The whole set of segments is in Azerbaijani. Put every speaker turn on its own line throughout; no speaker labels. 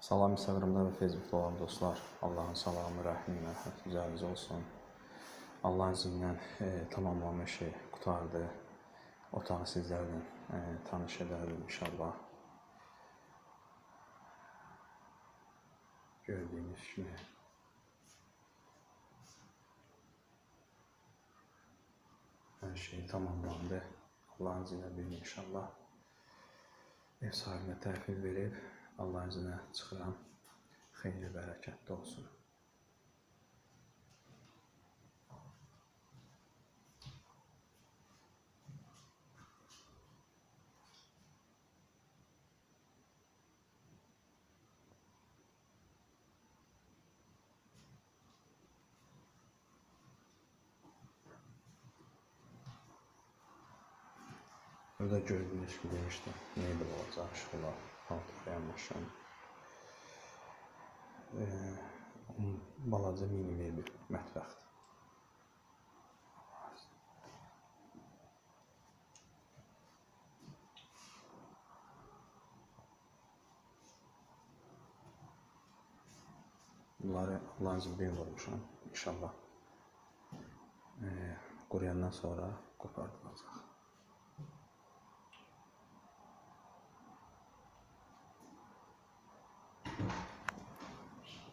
Salam Instagramda və Facebookda olan dostlar, Allahın salamı, rəhmi, mərhəməti üzərinizə olsun. Allahın izindən tamamlanmış qutardı. Otağı sizlərlə tanış edərdim inşallah. Gördüyünüz kimi hər şey tamamlandı. Allahın izinə bir inşallah ev sahibinə təhvil verib, Allahın izinə çıxıram. Xeyirli, bərəkətli olsun. Burada gördüyünüz gibi işte mebel olacaq, şurada paltar yanmışım. Balaca mini mebel, mətbəxdir. Bunları Allah'ın izniyle vurmuşam. İnşallah quruyandan sonra qopardılacaq.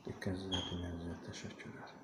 Diqqətinizə, dinlədiyinizə təşəkkürlər.